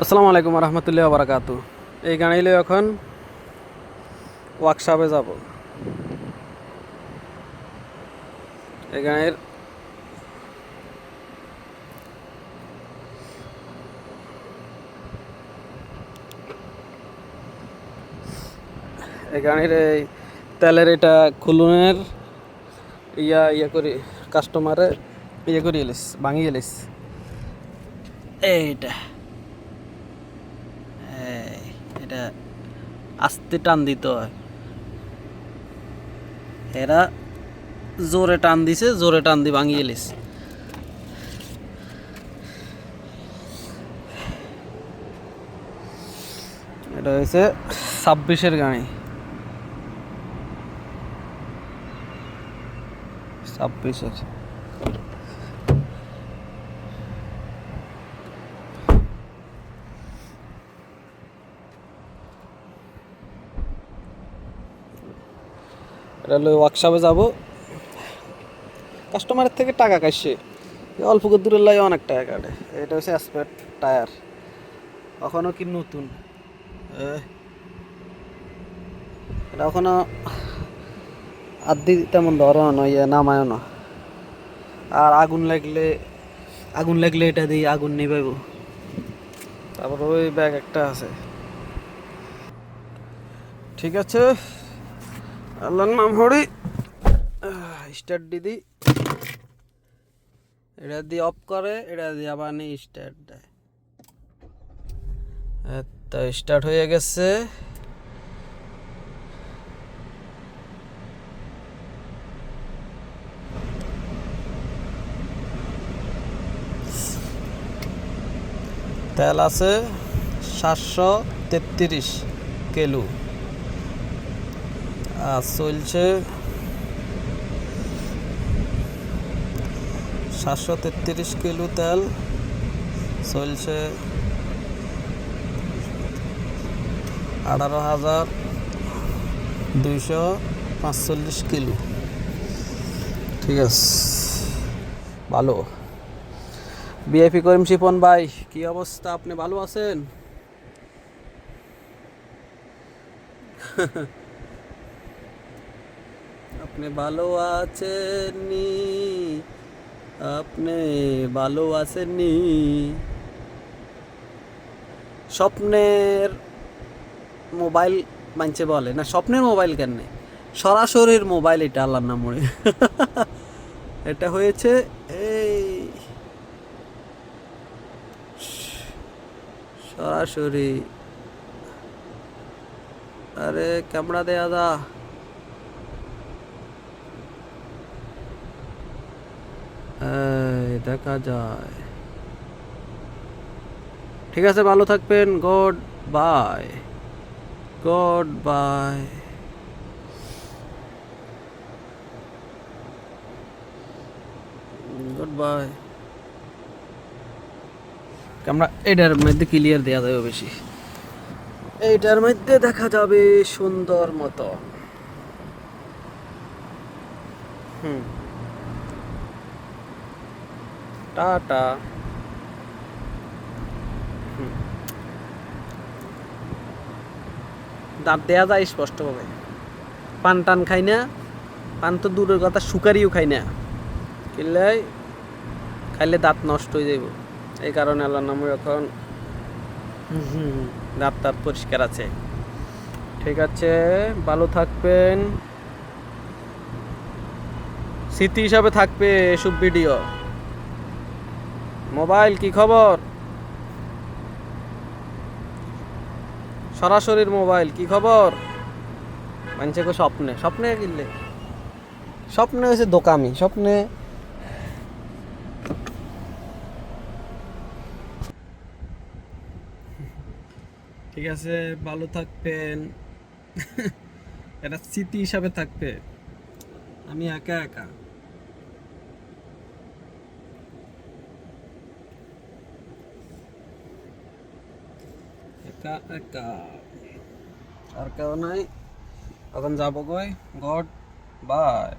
আসসালামু আলাইকুম রহমতুল্লাহ বারাকাতু। এই গাড়িলে এখন ওয়ার্কশপে যাব। এই গাড়ির এই তেলের এটা খুলনের ইয়া করি কাস্টমারে ইয়ে করি এলিস ভাঙি এলিস। এইটা এটা আস্তে টান দিতে হয়। এরা জোরে টান দিছে, জোরে টান দি ভাঙি এলিস। এটা হয়েছে 26-এর গাড়ি। 26-এর এটা হলো ওয়ার্কশপে যাব। কাস্টমারের থেকে টাকা কাটছে, অল্প করে দূরের লাগে অনেক টাকা কাটে। এটা হচ্ছে স্পেয়ার টায়ার, এখনও কি নতুন। এটা এখনো আদি তেমন ধরো না, ইয়ে নামায় না। আর আগুন লাগলে এটা দিয়ে আগুন নিবাইব। তারপর ওই ব্যাগ একটা আছে। ঠিক আছে, আল্লাহর নাম হরি। স্টার্ট দিদি, এটা দিয়ে অফ করে, এটা দিয়ে আবার নিয়ে স্টার্ট দেয়। তো স্টার্ট হয়ে গেছে। তেল আছে 733 কিলো, আর চলছে 733 কিলো তেল চলছে 18,245 কিলো। ঠিক আছে, ভালো। বিআইপি করিম শিপন ভাই, কি অবস্থা? আপনি ভালো আছেন? আপনি ভালো আছেননি? আপনি ভালো আছেননি? স্বপ্নের মোবাইল মানছে বলে না, স্বপ্নের মোবাইল কেন, সরাসরির মোবাইল। এটা আল্লাহর নাম মরে এটা হয়েছে এই সরাসরি। আরে ক্যামেরা দেয়া দা। দেখা যায়। ঠিক আছে, ভালো থাকবেন। Goodbye, goodbye. Goodbye. Camera এটার মধ্যে ক্লিয়ার দেওয়া যাবে বেশি, এইটার মধ্যে দেখা যাবে সুন্দর মতো। টাটা। দাঁত দেয়া যায় স্পষ্টভাবে। পান টান খাই না, পান তো দূরের কথা, সুকারিও খাই না। খাইলে দাঁত নষ্ট হয়ে যাইব। এই কারণে আল্লাহর নাম এখন দাঁত দাঁত পরিষ্কার আছে। ঠিক আছে, ভালো থাকবেন। স্মৃতি হিসাবে থাকবে এসব ভিডিও। মোবাইল কি খবর? সরাসরির মোবাইল কি খবর? মানছে গো স্বপ্নে, স্বপ্নে কিনলে স্বপ্নে হয়েছে দোকামি। স্বপ্নে ঠিক আছে, ভালো থাকবেন। এটা স্মৃতি হিসাবে থাকবে। আমি একা একা একা একা, আর কেউ নাই। এখন যাবো কই? God bye.